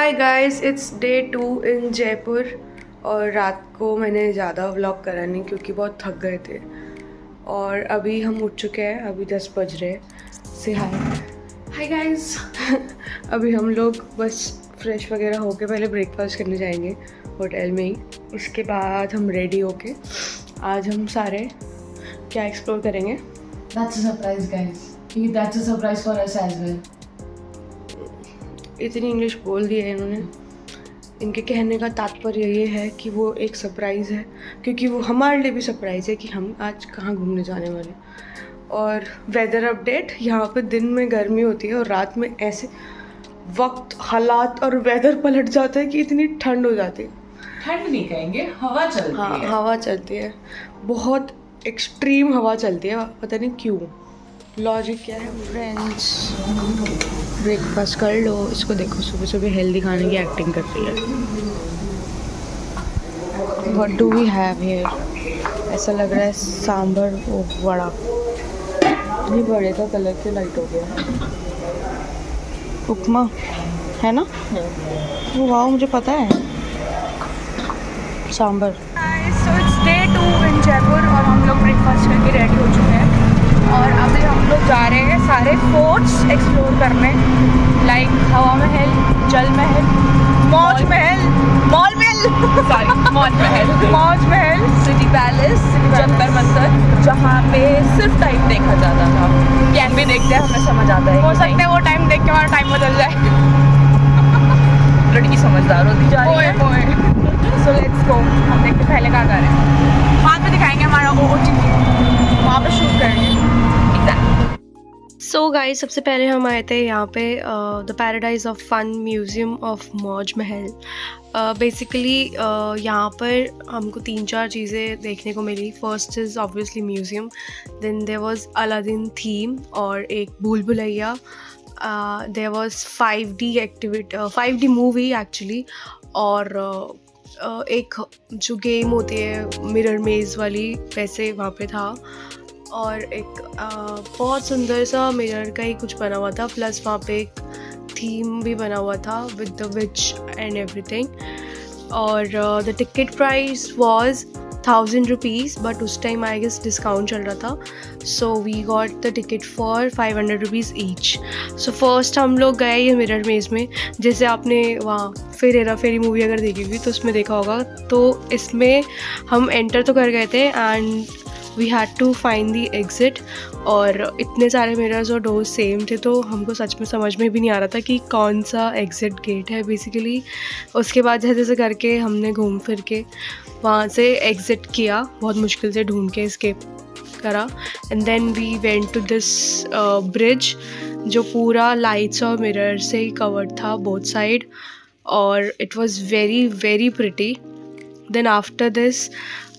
Hi guys, it's day 2 इन जयपुर। और रात को मैंने ज़्यादा व्लॉग करा नहीं क्योंकि बहुत थक गए थे। और अभी हम उठ चुके हैं, अभी 10 बज रहे हैं। से हाय गाइस। अभी हम लोग बस फ्रेश वगैरह होके पहले ब्रेकफास्ट करने जाएंगे होटल में ही। उसके बाद हम रेडी होके आज हम सारे क्या एक्सप्लोर करेंगे। That's a surprise, guys. That's a surprise for us as well. इतनी इंग्लिश बोल दी है इन्होंने। इनके कहने का तात्पर्य ये है कि वो एक सरप्राइज़ है, क्योंकि वो हमारे लिए भी सरप्राइज़ है कि हम आज कहाँ घूमने जाने वाले। और वेदर अपडेट, यहाँ पे दिन में गर्मी होती है और रात में ऐसे वक्त हालात और वेदर पलट जाता है कि इतनी ठंड हो जाती है। ठंड नहीं कहेंगे, हवा चलती हाँ, है। हवा चलती है, बहुत एक्सट्रीम हवा चलती है, पता नहीं क्यों। लॉजिक क्या है फ्रेंड्स? ब्रेकफास्ट कर लो। इसको देखो, सुबह सुबह हेल्दी खाने की एक्टिंग कर रही है। What do we have here? ऐसा लग रहा है सांभर वड़ा। ये बड़े का कलर क्यों लाइट हो गया है? उपमा है ना? वो वाह, मुझे पता है। सांभर। सो इट्स डे 2 इन जयपुर और हम लोग ब्रेकफास्ट करके रेडी हो चुके हैं। और अभी हम लोग जा रहे हैं सारे फोर्ट्स एक्सप्लोर करने, लाइक हवा महल, जल महल, मौज महल, मॉल महल, मौज महल, सिटी पैलेस, जंतर मंतर, जहाँ पे सिर्फ टाइम देखा जाता था। कैन भी देखते हैं, हमें समझ आता है। हो सकता है वो टाइम देख के हमारा टाइम बदल जाए। लड़की समझदार होती जा रही है। So let's go. हम देखते पहले क्या कर रहे हैं। वहाँ पे दिखाएंगे हमारा OOTD, वहाँ पे शूट करेंगे। सो गाइस, सबसे पहले हम आए थे यहाँ पे the paradise of fun museum of Mauj Mahal. Basically यहाँ पर हमको 3-4 चीज़ें देखने को मिली। First is obviously museum, then there was Aladdin theme और एक भूल भुलैया। There was 5D movie actually. और एक जो गेम होती है मिरर मेज़ वाली, वैसे वहाँ पे था। और एक बहुत सुंदर सा मिरर का ही कुछ बना हुआ था, प्लस वहाँ पे एक थीम भी बना हुआ था with the witch and everything. और the ticket price was 1000 rupees, but उस टाइम आई गेस डिस्काउंट चल रहा था, so we got the ticket for 500 rupees each. So first हम लोग गए ये मिरर मेज़ में। जैसे आपने वहाँ फिर हेरा फेरी मूवी अगर देखी हुई तो उसमें देखा होगा, तो इसमें हम एंटर तो कर गए थे and we had to find the exit. और इतने सारे मिरर्स और डोर्स सेम थे, तो हमको सच में समझ में भी नहीं आ रहा था कि कौन सा एग्ज़िट गेट है बेसिकली। उसके बाद जैसे जैसे करके हमने घूम फिर के वहाँ से एग्ज़िट किया, बहुत मुश्किल से ढूंढ के एस्केप करा। And then we went to this bridge जो पूरा लाइट्स और मिरर से ही कवर्ड था बोथ साइड, और it was very very pretty. Then after this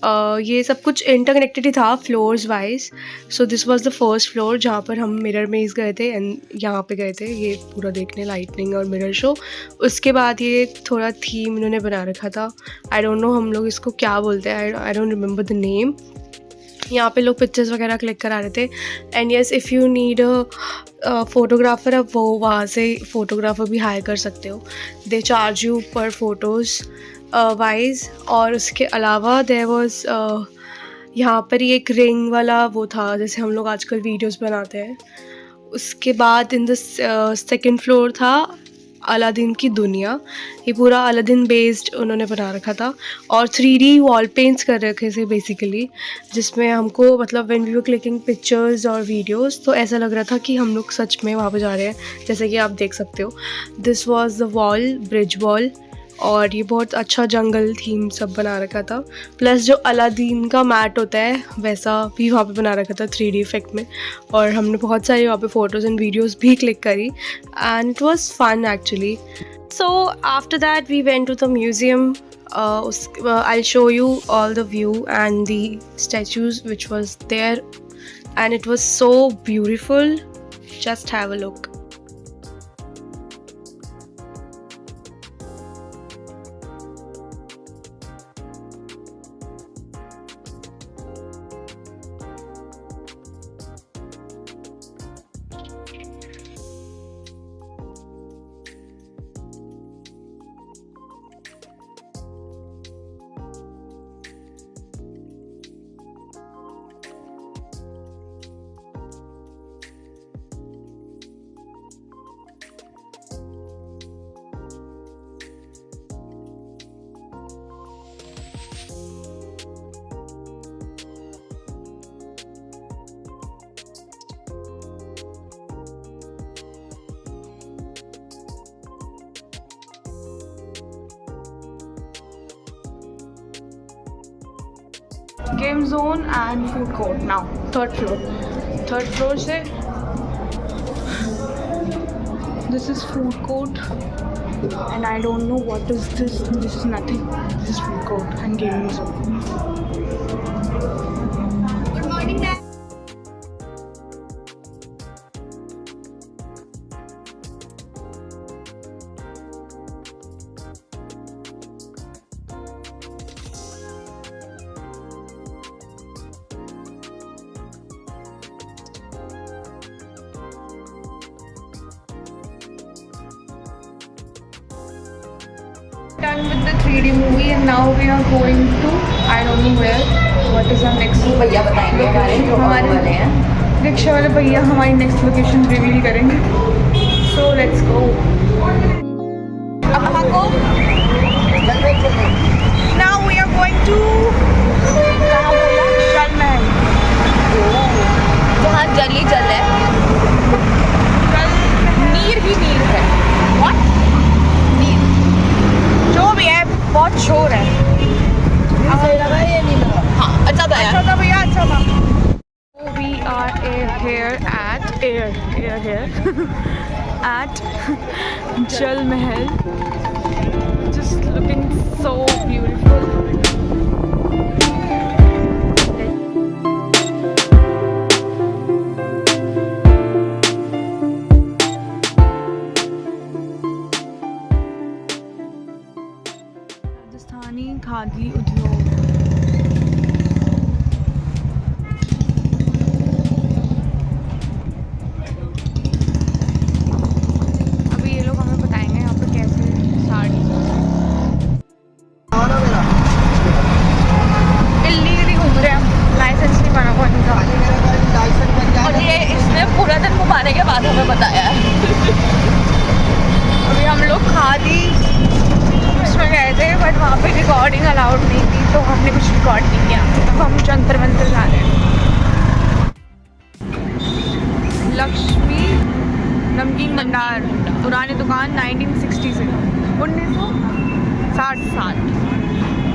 ये सब कुछ इंटरकनेक्टेड ही था floors wise. So this was the first floor जहाँ पर हम मिरर मेज़ गए थे एंड यहाँ पे गए थे ये पूरा देखने, लाइटनिंग और मिरर शो। उसके बाद ये थोड़ा थीम इन्होंने बना रखा था, आई डोंट नो हम लोग इसको क्या बोलते हैं, I don't remember the name. यहाँ पे लोग पिक्चर्स वगैरह क्लिक करा रहे थे। And yes, if you need a photographer, अब वो वहाँ से फ़ोटोग्राफर भी हायर कर सकते हो। दे चार्ज यू पर फोटोज़ वाइज। और उसके अलावा देयर वाज यहाँ पर ही एक रिंग वाला वो था, जैसे हम लोग आजकल वीडियोस बनाते हैं। उसके बाद इन द सेकंड फ्लोर था अलादीन की दुनिया। ये पूरा अलादीन बेस्ड उन्होंने बना रखा था और 3D वॉल पेंट्स कर रखे थे बेसिकली, जिसमें हमको मतलब when we were clicking pictures और वीडियोस तो ऐसा लग रहा था कि हम लोग सच में वहाँ पे जा रहे हैं, जैसे कि आप देख सकते हो। This was the wall, bridge wall. और ये बहुत अच्छा जंगल थीम सब बना रखा था, प्लस जो अलादीन का मैट होता है वैसा भी वहाँ पे बना रखा था 3D इफेक्ट में। और हमने बहुत सारी वहाँ पे फ़ोटोज़ एंड वीडियोज़ भी क्लिक करी and it was fun actually. So after that we went to the museum. I show you all the view and the statues which was there and it was so beautiful. Just have a look. Game zone and food court now third floor से this is food court and I don't know what is this is nothing, this is food court and gaming zone. Done with the 3D movie and now we are going to I don't know where. What is our next? भैया बताएंगे हमारे वाले हैं. Rickshaw वाले भैया हमारी next location reveal करेंगे. So let's go. अब हमको now we are going to कहाँ बोला? जल महल. जहाँ जल ही जल है, नीर ही नीर है. What? नीर. जो भी है बहुत शोर है. हाँ, अच्छा था यार. अच्छा था भैया, अच्छा था. We are here at Jal Mahal. Just looking so beautiful. Rajasthani khadi उद्योग. अभी ये लोग हमें बताएंगे यहाँ पर कैसे साड़ी इल्लीगली घूम रहे हैं, लाइसेंस नहीं बना हुआ इनका. और ये इसने पूरा दिन घुमाने के बाद हमें बताया है. अभी हम लोग खादी उसमें गए थे बट वहाँ पे रिकॉर्डिंग अलाउड नहीं थी तो हमने कुछ रिकॉर्ड नहीं किया. अब हम जंतर मंतर जा रहे हैं. लक्ष्मी नमकीन भंडार, पुरानी दुकान 1960 से 1960.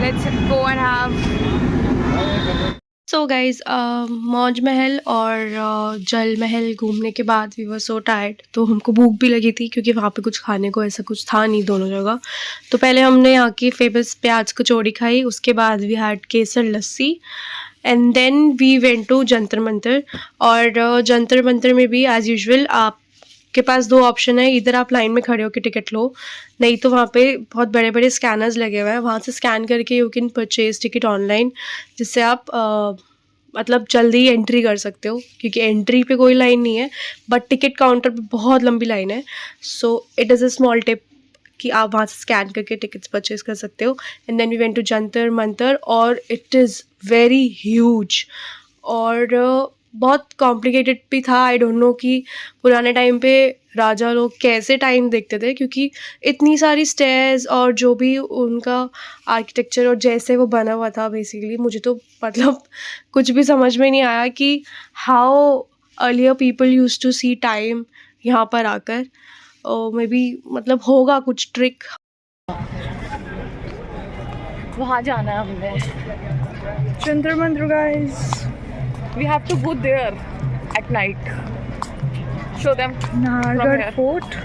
Let's go and have. So guys मौज महल और जल महल घूमने के बाद वी वर सो टायर्ड, तो हमको भूख भी लगी थी क्योंकि वहाँ पे कुछ खाने को ऐसा कुछ था नहीं दोनों जगह. तो पहले हमने यहाँ की फेमस प्याज कचौड़ी खाई, उसके बाद we had kesar lassi and then we went to Jantar Mantar. और जंतर मंतर में भी एज़ यूजुअल आपके पास दो ऑप्शन है, इधर आप लाइन में खड़े होकर टिकट लो, नहीं तो वहाँ पे बहुत बड़े बड़े स्कैनर्स लगे हुए हैं, वहाँ से स्कैन करके you can purchase ticket online, जिससे आप मतलब जल्दी एंट्री कर सकते हो क्योंकि एंट्री पे कोई लाइन नहीं है बट टिकट काउंटर पे बहुत लंबी लाइन है. So it is a small tip कि आप वहाँ से स्कैन करके टिकट्स परचेज कर सकते हो. And then we went to Jantar Mantar और इट इज़ वेरी ह्यूज और बहुत कॉम्प्लिकेटेड भी था. आई डोंट नो कि पुराने टाइम पे राजा लोग कैसे टाइम देखते थे क्योंकि इतनी सारी स्टेयर्स और जो भी उनका आर्किटेक्चर और जैसे वो बना हुआ था बेसिकली, मुझे तो मतलब कुछ भी समझ में नहीं आया कि how earlier people used to see time यहाँ पर आकर. मे बी मतलब होगा कुछ ट्रिक. वहाँ जाना है हमने. Jantar Mantar guys, we have to go there at night. Show them Nahargarh Fort.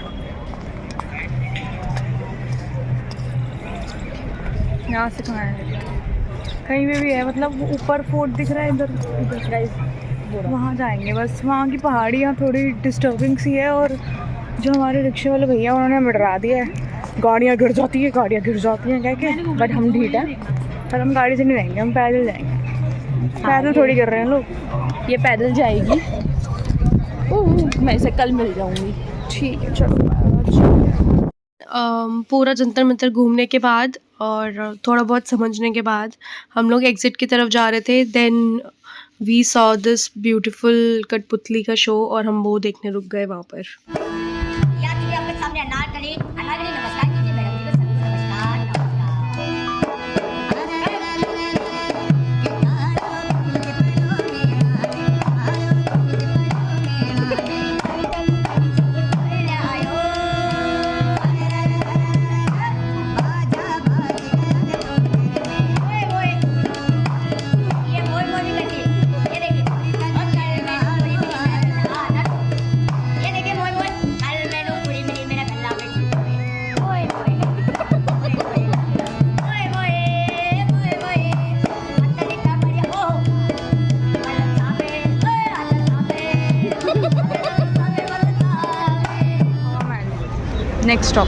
यहाँ से कहाँ है? कहीं पे भी है, मतलब वो ऊपर फोर्ट दिख रहा है, इधर गाइस वहाँ जाएंगे बस. वहाँ की पहाड़ियाँ थोड़ी डिस्टर्बिंग सी है और जो हमारे रिक्शे वाले भैया उन्होंने हमें डरा दिया है, गाड़ियाँ गिर जाती है कह के. बट हम ढीठ हैं, पर हम गाड़ी से नहीं जाएंगे, हम पैदल जाएंगे. पैदल थोड़ी कर रहे हैं लोग. ये पैदल जाएगी. मैं इसे कल मिल जाऊंगी. ठीक है चलो. पूरा जंतर मंतर घूमने के बाद और थोड़ा बहुत समझने के बाद हम लोग एग्ज़िट की तरफ जा रहे थे. Then we saw this beautiful kathputli का शो और हम वो देखने रुक गए वहाँ पर. आपके सामने अनारकली नमस्कार कीजिए मैडम जी को. सभी नमस्कार ये next stop.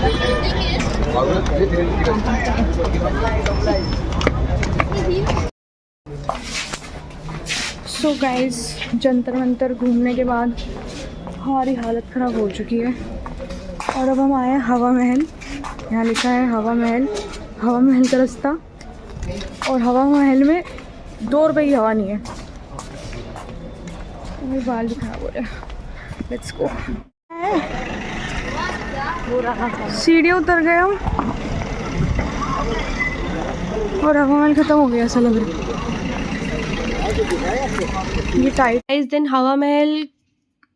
So guys, Jantar Mantar घूमने के बाद हमारी हालत ख़राब हो चुकी है और अब हम आए हैं हवा महल। यहाँ लिखा है हवा महल, हवा महल का रास्ता। और हवा महल में 2 रुपये की हवा नहीं है। मेरे बाल भी खराब हो रहे हैं। Let's go. सीढ़ी उतर गए हम और हवा महल ख़त्म हो गया ऐसा लग रहा है। ये टाइट। इस दिन हवा महल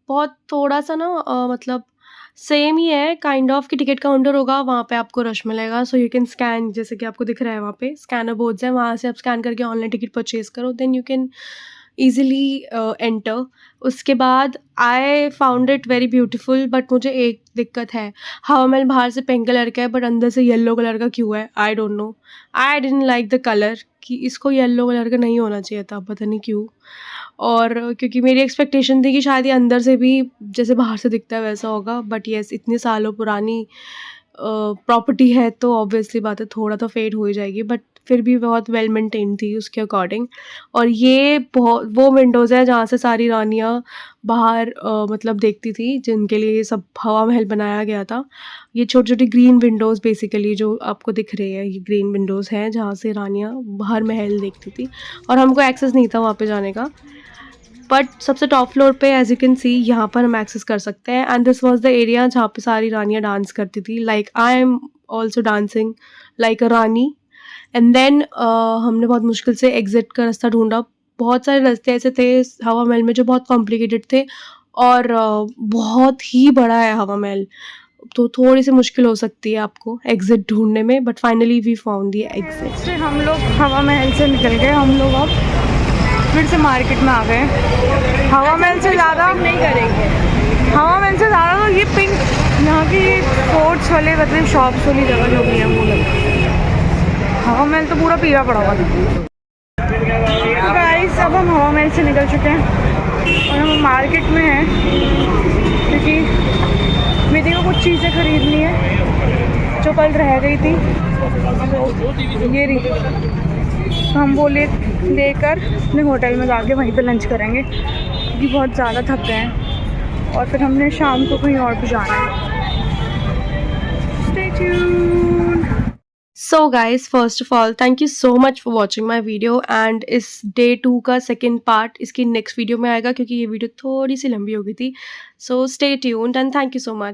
बहुत थोड़ा सा ना मतलब सेम ही है काइंड ऑफ कि टिकट काउंटर होगा, वहाँ पे आपको रश मिलेगा। सो यू कैन स्कैन, जैसे कि आपको दिख रहा है वहाँ पे स्कैनर बोर्ड्स हैं, वहाँ से आप स्कैन करके ऑनलाइन टिकट परचेज करो, then you can easily enter. उसके बाद I found it very beautiful, but मुझे एक दिक्कत है, हवा महल बाहर से पिंक कलर का है बट अंदर से येलो कलर का क्यों है, आई don't no. I didn't like the colour, कि इसको येलो कलर का नहीं होना चाहिए था, पता नहीं क्यों। और क्योंकि मेरी एक्सपेक्टेशन थी कि शायद ये अंदर से भी जैसे बाहर से दिखता है वैसा होगा, बट येस इतने सालों पुरानी प्रॉपर्टी है तो ऑब्वियसली बात है थोड़ा तो फेड हो ही जाएगी, बट फिर भी बहुत वेल मेंटेन थी उसके अकॉर्डिंग। और ये बहुत वो विंडोज़ है जहाँ से सारी रानियाँ बाहर मतलब देखती थी, जिनके लिए ये सब हवा महल बनाया गया था। ये छोटी छोटी ग्रीन विंडोज़ बेसिकली जो आपको दिख रही है, ये ग्रीन विंडोज़ हैं जहाँ से रानियाँ बाहर महल देखती थी, और हमको एक्सेस नहीं था वहाँ पे जाने का। बट सबसे टॉप फ्लोर पे एज यू कैन सी यहाँ पर हम एक्सेस कर सकते हैं, and this was the area जहाँ पे सारी रानियाँ डांस करती थी। Like I am also dancing like a rani. And then हमने बहुत मुश्किल से एग्ज़िट का रास्ता ढूंढा। बहुत सारे रास्ते ऐसे थे हवा महल में जो बहुत कॉम्प्लिकेटेड थे, और बहुत ही बड़ा है हवा महल, तो थोड़ी सी मुश्किल हो सकती है आपको एग्ज़िट ढूंढने में, but finally we found the exit. से हम लोग हवा महल से निकल गए। हम लोग अब फिर से मार्केट में आ गए। हवा महल से ज़्यादा नहीं करेंगे, हवा महल से ज़्यादा तो ये पिंक यहाँ की स्पोर्ट्स वाले मतलब शॉप्स वाली जगह जो भी है वो लगी। हवा महल तो पूरा पीला पड़ा हुआ था। गाइस, अब हम हवा महल से निकल चुके हैं और हम मार्केट में हैं, क्योंकि मेरे को कुछ चीज़ें खरीदनी है जो कल रह गई थी। ये रही, तो हम बोले लेकर अपने होटल में जाके वहीं पे लंच करेंगे, क्योंकि बहुत ज़्यादा थक गए हैं और फिर हमने शाम को कहीं और भी जाना है। Stay tuned. So guys, first of all, thank you so much for watching my video, and इस day 2 का second part इसकी next video में आएगा, क्योंकि ये video थोड़ी सी लंबी हो गई थी। So stay tuned and thank you so much.